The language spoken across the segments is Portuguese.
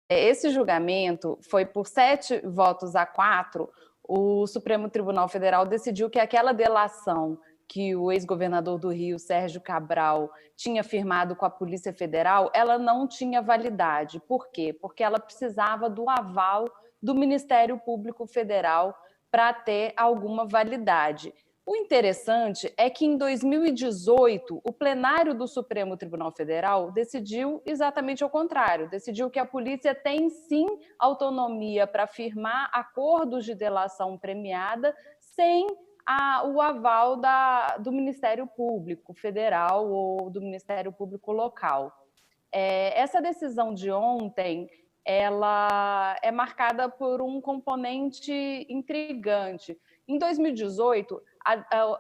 Esse julgamento foi por 7 votos a 4, o Supremo Tribunal Federal decidiu que aquela delação que o ex-governador do Rio, Sérgio Cabral, tinha firmado com a Polícia Federal, ela não tinha validade. Por quê? Porque ela precisava do aval do Ministério Público Federal para ter alguma validade. O interessante é que, em 2018, o plenário do Supremo Tribunal Federal decidiu exatamente ao contrário, decidiu que a polícia tem, sim, autonomia para firmar acordos de delação premiada sem o aval do Ministério Público Federal ou do Ministério Público Local. Essa decisão de ontem, ela é marcada por um componente intrigante. Em 2018,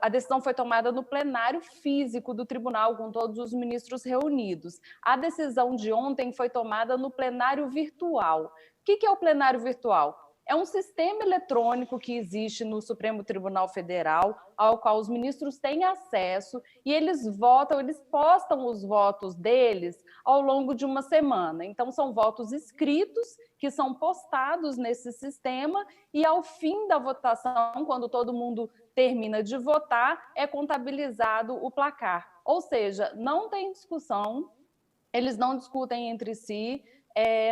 a decisão foi tomada no plenário físico do tribunal, com todos os ministros reunidos. A decisão de ontem foi tomada no plenário virtual. O que é o plenário virtual? É um sistema eletrônico que existe no Supremo Tribunal Federal, ao qual os ministros têm acesso, e eles votam, eles postam os votos deles ao longo de uma semana. Então, são votos escritos que são postados nesse sistema, e ao fim da votação, quando todo mundo termina de votar, é contabilizado o placar. Ou seja, não tem discussão, eles não discutem entre si,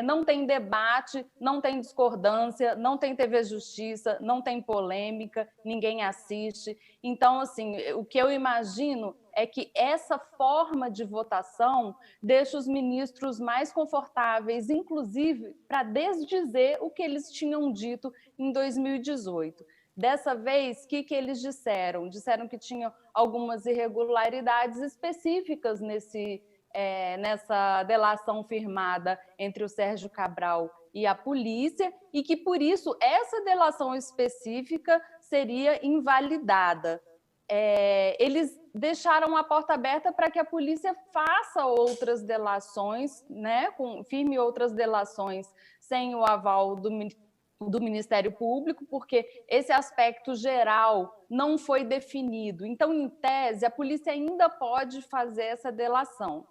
não tem debate, não tem discordância, não tem TV Justiça, não tem polêmica, ninguém assiste. Então, assim, o que eu imagino é que essa forma de votação deixa os ministros mais confortáveis, inclusive para desdizer o que eles tinham dito em 2018. Dessa vez, o que eles disseram? Disseram que tinham algumas irregularidades específicas nessa delação firmada entre o Sérgio Cabral e a polícia, e que, por isso, essa delação específica seria invalidada. Eles deixaram a porta aberta para que a polícia faça outras delações, né, firme outras delações sem o aval do Ministério Público, porque esse aspecto geral não foi definido. Então, em tese, a polícia ainda pode fazer essa delação,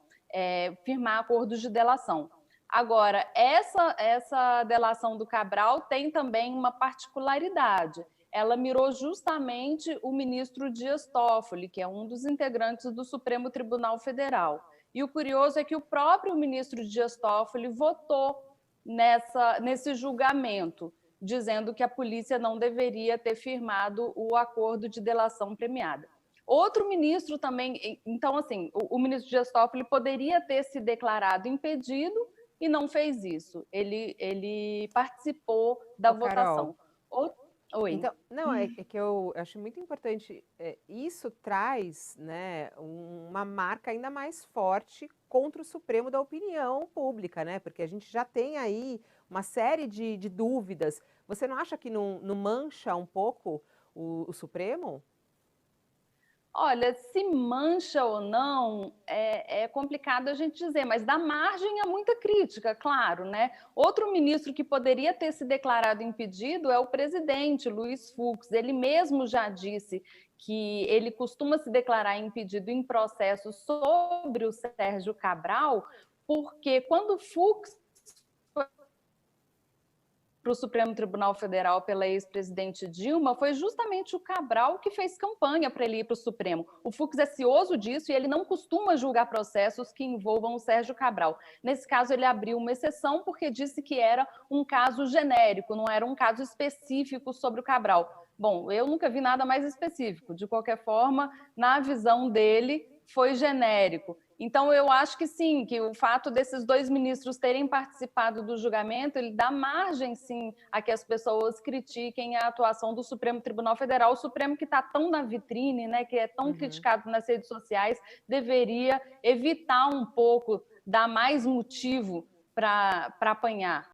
firmar acordos de delação. Agora, essa delação do Cabral tem também uma particularidade. Ela mirou justamente o ministro Dias Toffoli, que é um dos integrantes do Supremo Tribunal Federal. E o curioso é que o próprio ministro Dias Toffoli votou nesse julgamento, dizendo que a polícia não deveria ter firmado o acordo de delação premiada. Outro ministro também, então, assim, o ministro Dias Toffoli poderia ter se declarado impedido e não fez isso. Ele participou da Carol, votação. Oi. então, não, é que eu acho muito importante, isso traz, né, uma marca ainda mais forte contra o Supremo da opinião pública, né, porque a gente já tem aí uma série de dúvidas. Você não acha que não mancha um pouco o Supremo? Olha, se mancha ou não, é complicado a gente dizer, mas dá margem a muita crítica, claro, né? Outro ministro que poderia ter se declarado impedido é o presidente, Luiz Fux. Ele mesmo já disse que ele costuma se declarar impedido em processos sobre o Sérgio Cabral, porque quando Fux para o Supremo Tribunal Federal pela ex-presidente Dilma, foi justamente o Cabral que fez campanha para ele ir para o Supremo. O Fux é cioso disso e ele não costuma julgar processos que envolvam o Sérgio Cabral. Nesse caso, ele abriu uma exceção porque disse que era um caso genérico, não era um caso específico sobre o Cabral. Bom, eu nunca vi nada mais específico. De qualquer forma, na visão dele, foi genérico. Então, eu acho que sim, que o fato desses dois ministros terem participado do julgamento, ele dá margem, sim, a que as pessoas critiquem a atuação do Supremo Tribunal Federal. O Supremo, que está tão na vitrine, né, que é tão criticado nas redes sociais, deveria evitar um pouco, dar mais motivo para apanhar.